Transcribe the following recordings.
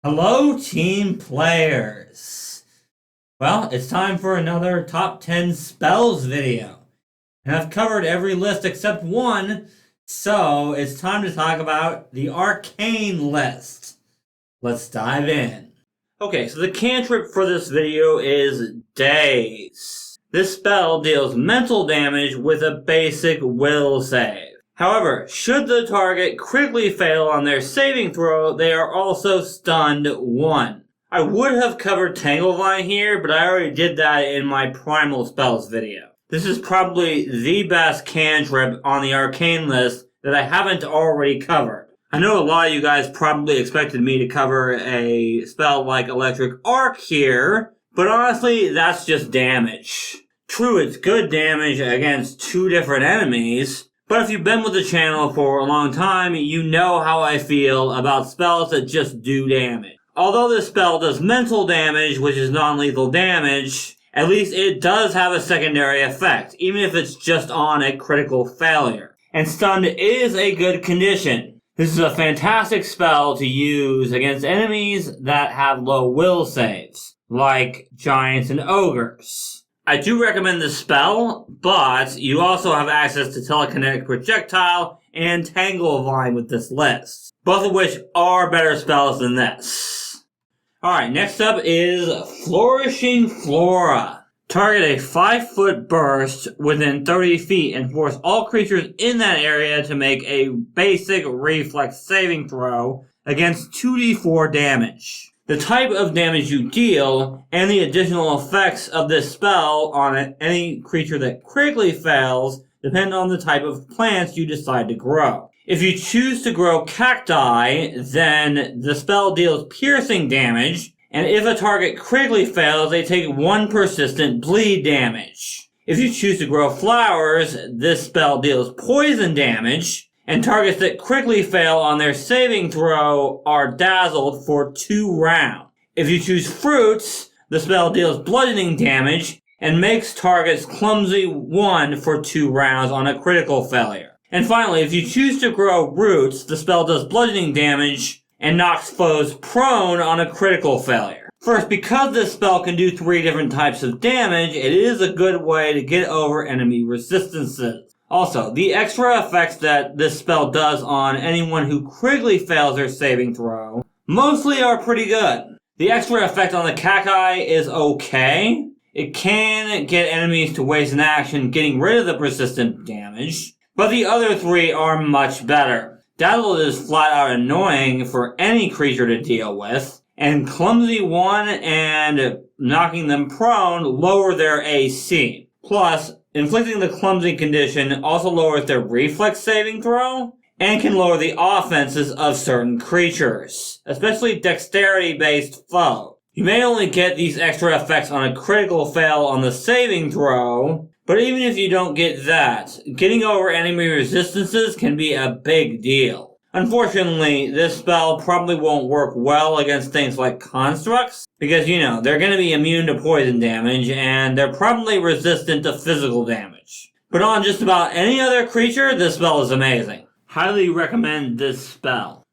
Hello, team players. Well, it's time for another top 10 spells video. And I've covered every list except one, so it's time to talk about the Arcane list. Let's dive in. Okay, so the cantrip for this video is Daze. This spell deals mental damage with a basic will save. However, should the target critically fail on their saving throw, they are also stunned 1. I would have covered Tanglevine here, but I already did that in my Primal Spells video. This is probably the best cantrip on the Arcane list that I haven't already covered. I know a lot of you guys probably expected me to cover a spell like Electric Arc here, but honestly, that's just damage. True, it's good damage against 2 different enemies, but if you've been with the channel for a long time, you know how I feel about spells that just do damage. Although this spell does mental damage, which is non-lethal damage, at least it does have a secondary effect, even if it's just on a critical failure. And stunned is a good condition. This is a fantastic spell to use against enemies that have low will saves, like giants and ogres. I do recommend this spell, but you also have access to Telekinetic Projectile and Tanglevine with this list, both of which are better spells than this. Alright, next up is Flourishing Flora. Target a 5-foot burst within 30 feet and force all creatures in that area to make a basic reflex saving throw against 2d4 damage. The type of damage you deal and the additional effects of this spell on any creature that critically fails depend on the type of plants you decide to grow. If you choose to grow cacti, then the spell deals piercing damage, and if a target critically fails, they take 1 persistent bleed damage. If you choose to grow flowers, this spell deals poison damage, and targets that critically fail on their saving throw are dazzled for 2 rounds. If you choose fruits, the spell deals bludgeoning damage and makes targets clumsy 1 for 2 rounds on a critical failure. And finally, if you choose to grow roots, the spell does bludgeoning damage and knocks foes prone on a critical failure. First, because this spell can do 3 different types of damage, it is a good way to get over enemy resistances. Also, the extra effects that this spell does on anyone who critically fails their saving throw mostly are pretty good. The extra effect on the cacti is okay. It can get enemies to waste an action getting rid of the persistent damage, but the other 3 are much better. Dazzled is flat out annoying for any creature to deal with, and Clumsy 1 and knocking them prone lower their AC. Plus, inflicting the clumsy condition also lowers their reflex saving throw, and can lower the offenses of certain creatures, especially dexterity-based foes. You may only get these extra effects on a critical fail on the saving throw, but even if you don't get that, getting over enemy resistances can be a big deal. Unfortunately, this spell probably won't work well against things like constructs, because, they're going to be immune to poison damage, and they're probably resistant to physical damage. But on just about any other creature, this spell is amazing. Highly recommend this spell.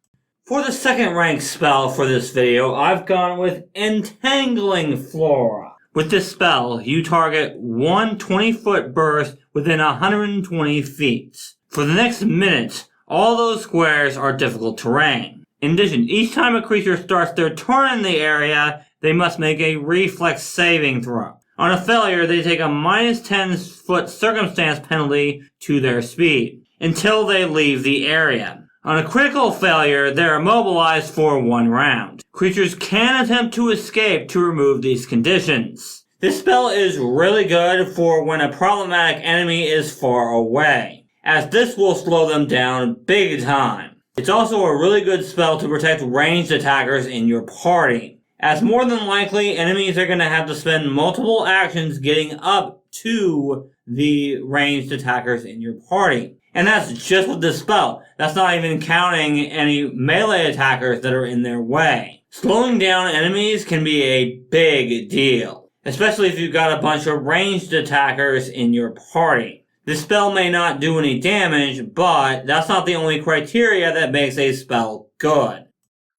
For the second ranked spell for this video, I've gone with Entangling Flora. With this spell, you target 1 20-foot burst within 120 feet. For the next minute, all those squares are difficult terrain. In addition, each time a creature starts their turn in the area, they must make a reflex saving throw. On a failure, they take a minus 10-foot circumstance penalty to their speed until they leave the area. On a critical failure, they are immobilized for 1 round. Creatures can attempt to escape to remove these conditions. This spell is really good for when a problematic enemy is far away, as this will slow them down big time. It's also a really good spell to protect ranged attackers in your party, as more than likely enemies are going to have to spend multiple actions getting up to the ranged attackers in your party. And that's just with this spell. That's not even counting any melee attackers that are in their way. Slowing down enemies can be a big deal, especially if you've got a bunch of ranged attackers in your party. This spell may not do any damage, but that's not the only criteria that makes a spell good.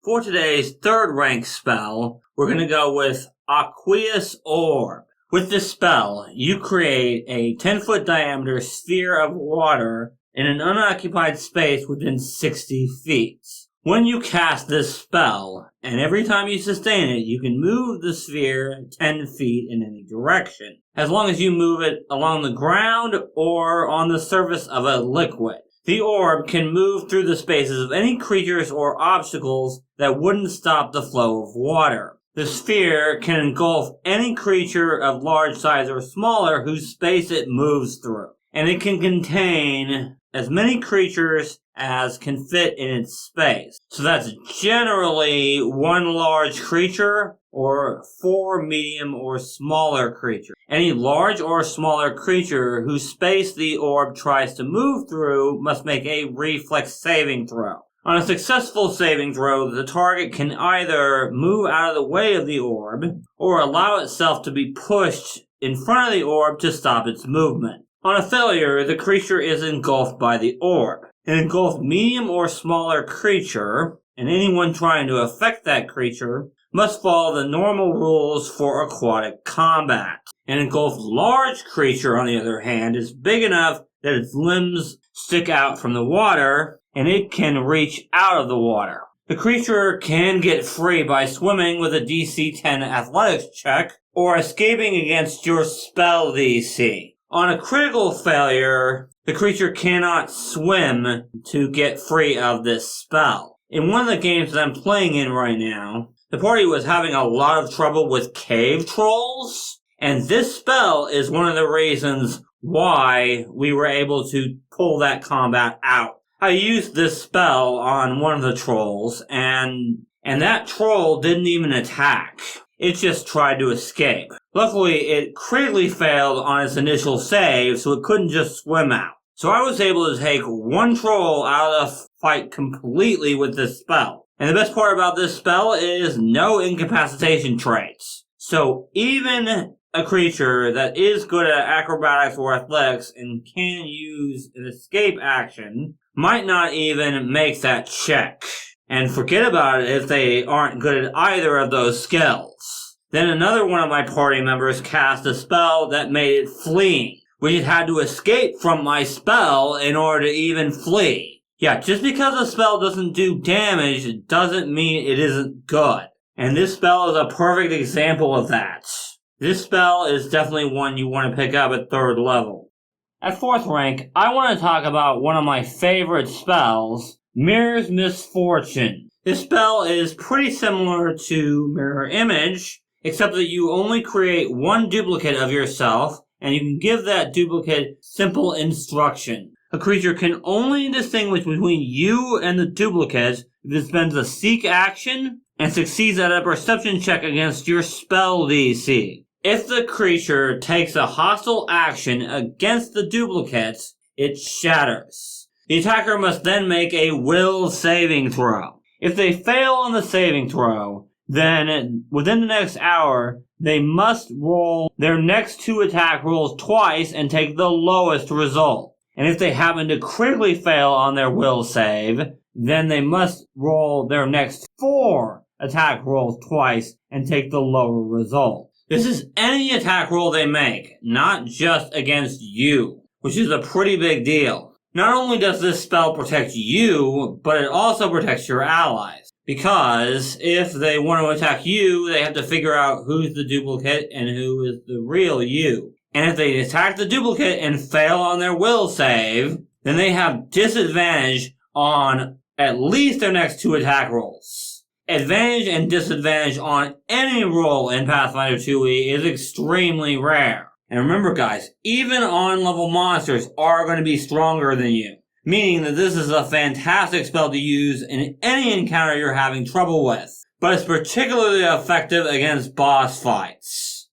For today's third rank spell, we're going to go with Aqueous Orb. With this spell, you create a 10-foot diameter sphere of water in an unoccupied space within 60 feet. When you cast this spell, and every time you sustain it, you can move the sphere 10 feet in any direction, as long as you move it along the ground or on the surface of a liquid. The orb can move through the spaces of any creatures or obstacles that wouldn't stop the flow of water. The sphere can engulf any creature of large size or smaller whose space it moves through, and it can contain as many creatures as can fit in its space. So that's generally one large creature or 4 medium or smaller creatures. Any large or smaller creature whose space the orb tries to move through must make a reflex saving throw. On a successful saving throw, the target can either move out of the way of the orb or allow itself to be pushed in front of the orb to stop its movement. On a failure, the creature is engulfed by the orb. An engulfed medium or smaller creature, and anyone trying to affect that creature, must follow the normal rules for aquatic combat. An engulfed large creature, on the other hand, is big enough that its limbs stick out from the water, and it can reach out of the water. The creature can get free by swimming with a DC 10 athletics check, or escaping against your spell DC. On a critical failure, the creature cannot swim to get free of this spell. In one of the games that I'm playing in right now, the party was having a lot of trouble with cave trolls, and this spell is one of the reasons why we were able to pull that combat out. I used this spell on one of the trolls, and that troll didn't even attack. It just tried to escape. Luckily, it critically failed on its initial save, so it couldn't just swim out. So I was able to take one troll out of the fight completely with this spell. And the best part about this spell is no incapacitation traits. So even a creature that is good at acrobatics or athletics and can use an escape action might not even make that check. And forget about it if they aren't good at either of those skills. Then another one of my party members cast a spell that made it fleeing, which it had to escape from my spell in order to even flee. Yeah, just because a spell doesn't do damage doesn't mean it isn't good. And this spell is a perfect example of that. This spell is definitely one you want to pick up at 3rd level. At 4th rank, I want to talk about one of my favorite spells, Mirror's Misfortune. This spell is pretty similar to Mirror Image, except that you only create one duplicate of yourself, and you can give that duplicate simple instruction. A creature can only distinguish between you and the duplicate if it spends a seek action and succeeds at a perception check against your spell DC. If the creature takes a hostile action against the duplicate, it shatters. The attacker must then make a will saving throw. If they fail on the saving throw, then within the next hour, they must roll their next 2 attack rolls twice and take the lowest result. And if they happen to critically fail on their will save, then they must roll their next 4 attack rolls twice and take the lower result. This is any attack roll they make, not just against you, which is a pretty big deal. Not only does this spell protect you, but it also protects your allies. Because if they want to attack you, they have to figure out who's the duplicate and who is the real you. And if they attack the duplicate and fail on their will save, then they have disadvantage on at least their next 2 attack rolls. Advantage and disadvantage on any roll in Pathfinder 2e is extremely rare. And remember guys, even on-level monsters are going to be stronger than you. Meaning that this is a fantastic spell to use in any encounter you're having trouble with. But it's particularly effective against boss fights.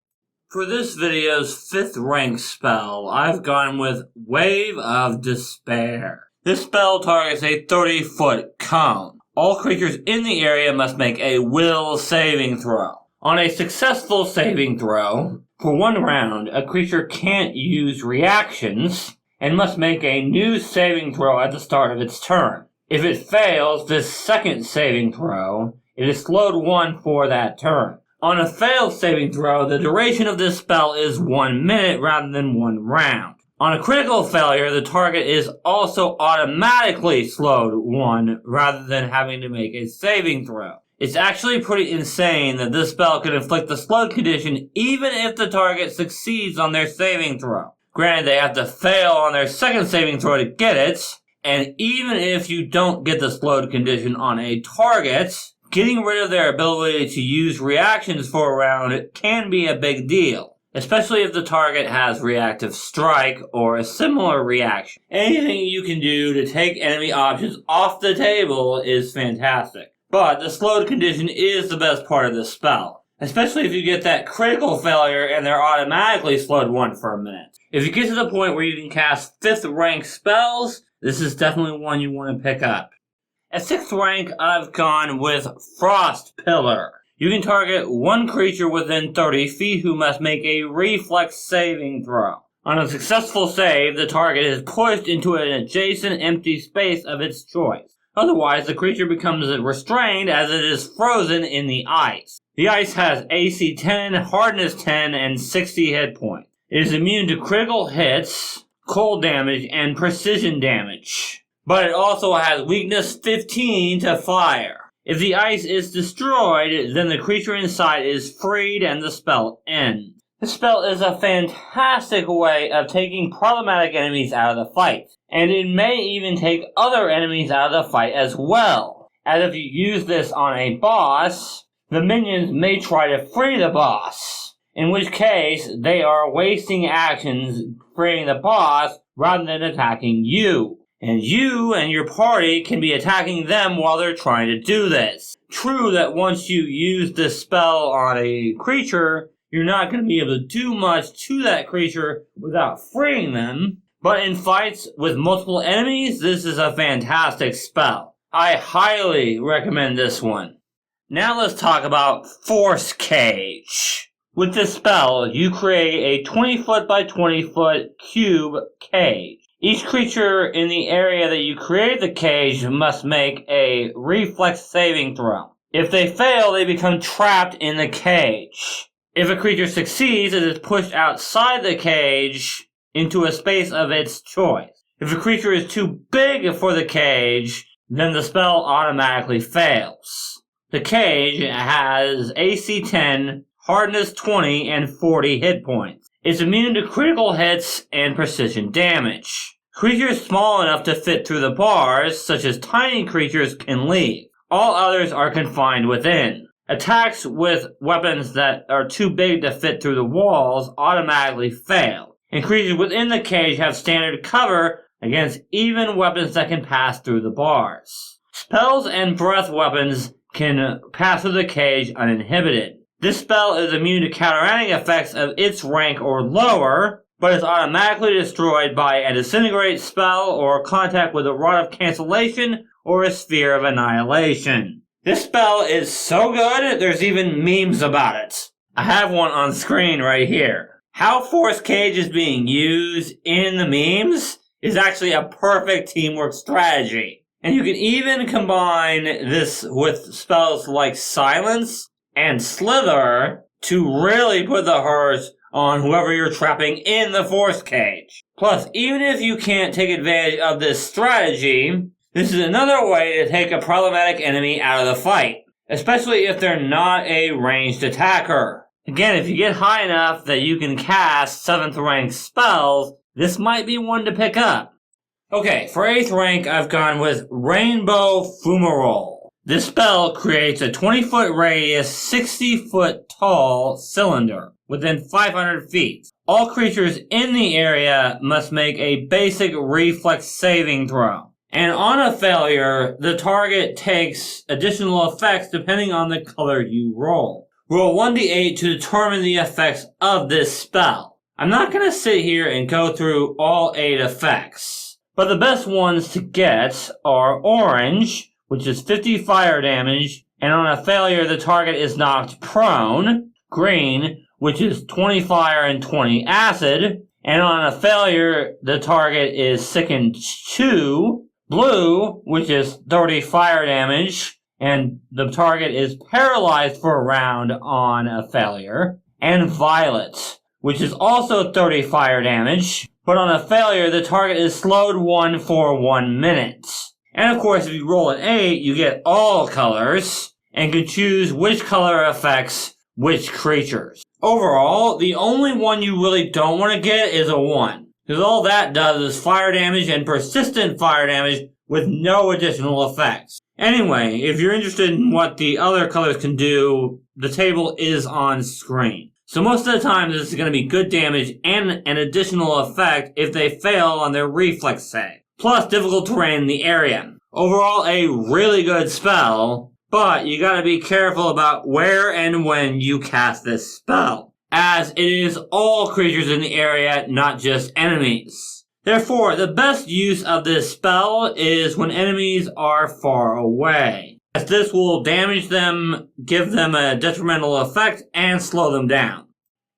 For this video's 5th rank spell, I've gone with Wave of Despair. This spell targets a 30-foot cone. All creatures in the area must make a will saving throw. On a successful saving throw, for 1 round, a creature can't use reactions and must make a new saving throw at the start of its turn. If it fails this second saving throw, It is slowed 1 for that turn. On a failed saving throw, the duration of this spell is 1 minute rather than 1 round. On a critical failure, the target is also automatically slowed 1 rather than having to make a saving throw. It's actually pretty insane that this spell can inflict the slowed condition even if the target succeeds on their saving throw. Granted, they have to fail on their second saving throw to get it, and even if you don't get the slowed condition on a target, getting rid of their ability to use reactions for a round can be a big deal, especially if the target has reactive strike or a similar reaction. Anything you can do to take enemy options off the table is fantastic. But the slowed condition is the best part of this spell, especially if you get that critical failure and they're automatically slowed 1 for a minute. If you get to the point where you can cast 5th rank spells, this is definitely one you want to pick up. At 6th rank, I've gone with Frost Pillar. You can target 1 creature within 30 feet who must make a reflex saving throw. On a successful save, the target is pushed into an adjacent empty space of its choice. Otherwise, the creature becomes restrained as it is frozen in the ice. The ice has AC 10, Hardness 10, and 60 hit points. It is immune to critical hits, cold damage, and precision damage. But it also has weakness 15 to fire. If the ice is destroyed, then the creature inside is freed and the spell ends. This spell is a fantastic way of taking problematic enemies out of the fight, and it may even take other enemies out of the fight as well, as if you use this on a boss, the minions may try to free the boss, in which case they are wasting actions freeing the boss rather than attacking you. And you and your party can be attacking them while they're trying to do this. True that once you use this spell on a creature, you're not going to be able to do much to that creature without freeing them, but in fights with multiple enemies, this is a fantastic spell. I highly recommend this one. Now let's talk about Force Cage. With this spell, you create a 20-foot by 20-foot cube cage. Each creature in the area that you create the cage must make a reflex saving throw. If they fail, they become trapped in the cage. If a creature succeeds, it is pushed outside the cage into a space of its choice. If a creature is too big for the cage, then the spell automatically fails. The cage has AC 10, Hardness 20, and 40 hit points. It's immune to critical hits and precision damage. Creatures small enough to fit through the bars, such as tiny creatures, can leave. All others are confined within. Attacks with weapons that are too big to fit through the walls automatically fail, and creatures within the cage have standard cover against even weapons that can pass through the bars. Spells and breath weapons can pass through the cage uninhibited. This spell is immune to counteracting effects of its rank or lower, but is automatically destroyed by a disintegrate spell or contact with a rod of cancellation or a sphere of annihilation. This spell is so good, there's even memes about it. I have one on screen right here. How Force Cage is being used in the memes is actually a perfect teamwork strategy. And you can even combine this with spells like Silence and Slither to really put the hurt on whoever you're trapping in the Force Cage. Plus, even if you can't take advantage of this strategy, this is another way to take a problematic enemy out of the fight, especially if they're not a ranged attacker. Again, if you get high enough that you can cast 7th rank spells, this might be one to pick up. Okay, for 8th rank, I've gone with Rainbow Fumarole. This spell creates a 20-foot radius, 60-foot tall cylinder within 500 feet. All creatures in the area must make a basic reflex saving throw. And on a failure, the target takes additional effects depending on the color you roll. Roll 1d8 to determine the effects of this spell. I'm not going to sit here and go through all 8 effects, but the best ones to get are orange, which is 50 fire damage, and on a failure the target is knocked prone. Green, which is 20 fire and 20 acid, and on a failure the target is sickened 2. Blue, which is 30 fire damage, and the target is paralyzed for a round on a failure. And Violet, which is also 30 fire damage, but on a failure, the target is slowed 1 for 1 minute. And of course, if you roll an 8, you get all colors, and can choose which color affects which creatures. Overall, the only one you really don't want to get is a 1, because all that does is fire damage and persistent fire damage with no additional effects. Anyway, if you're interested in what the other colors can do, the table is on screen. So most of the time, this is going to be good damage and an additional effect if they fail on their reflex save. Plus difficult terrain in the area. Overall, a really good spell, but you gotta be careful about where and when you cast this spell, as it is all creatures in the area, not just enemies. Therefore, the best use of this spell is when enemies are far away, as this will damage them, give them a detrimental effect, and slow them down.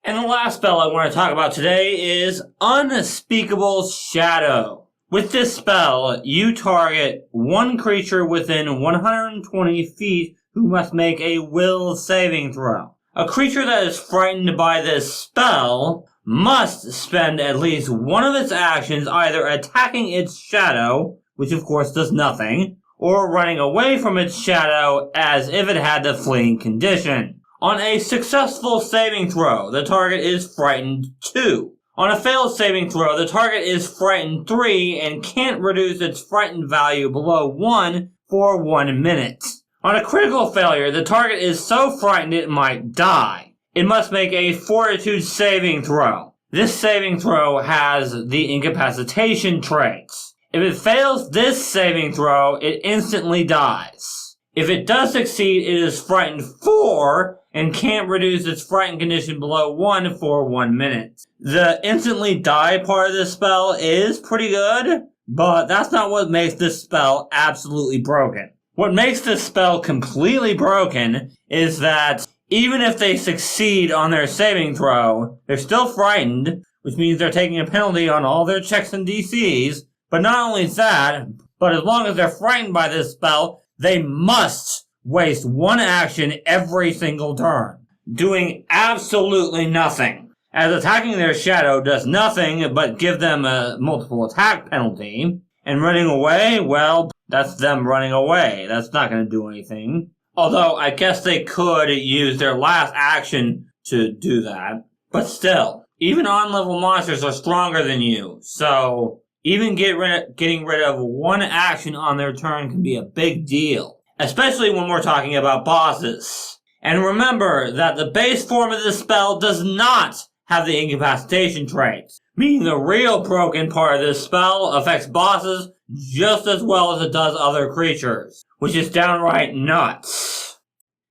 And the last spell I want to talk about today is Unspeakable Shadow. With this spell, you target one creature within 120 feet who must make a will saving throw. A creature that is frightened by this spell must spend at least one of its actions either attacking its shadow, which of course does nothing, or running away from its shadow as if it had the fleeing condition. On a successful saving throw, the target is frightened 2. On a failed saving throw, the target is frightened 3 and can't reduce its frightened value below 1 for 1 minute. On a critical failure, the target is so frightened it might die. It must make a fortitude saving throw. This saving throw has the incapacitation traits. If it fails this saving throw, it instantly dies. If it does succeed, it is frightened 4 and can't reduce its frightened condition below 1 for 1 minute. The instantly die part of this spell is pretty good, but that's not what makes this spell absolutely broken. What makes this spell completely broken is that even if they succeed on their saving throw, they're still frightened, which means they're taking a penalty on all their checks and DCs. But not only that, but as long as they're frightened by this spell, they must waste one action every single turn, doing absolutely nothing. As attacking their shadow does nothing but give them a multiple attack penalty, and running away, well, that's them running away. That's not going to do anything. Although, I guess they could use their last action to do that. But still, even on-level monsters are stronger than you, so even getting rid of one action on their turn can be a big deal. Especially when we're talking about bosses. And remember that the base form of this spell does not have the incapacitation traits, meaning the real broken part of this spell affects bosses just as well as it does other creatures, which is downright nuts.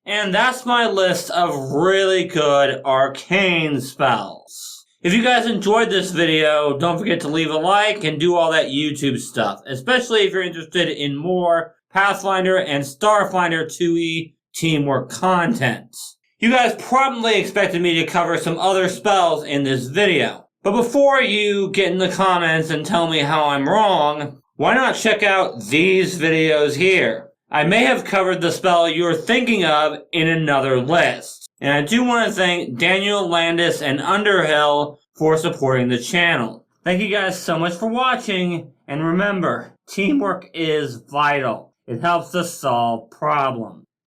And that's my list of really good arcane spells. If you guys enjoyed this video, don't forget to leave a like and do all that YouTube stuff, especially if you're interested in more Pathfinder and Starfinder 2e teamwork content. You guys probably expected me to cover some other spells in this video. But before you get in the comments and tell me how I'm wrong, why not check out these videos here? I may have covered the spell you're thinking of in another list. And I do want to thank Daniel Landis and Underhill for supporting the channel. Thank you guys so much for watching, and remember, teamwork is vital. It helps us solve problems.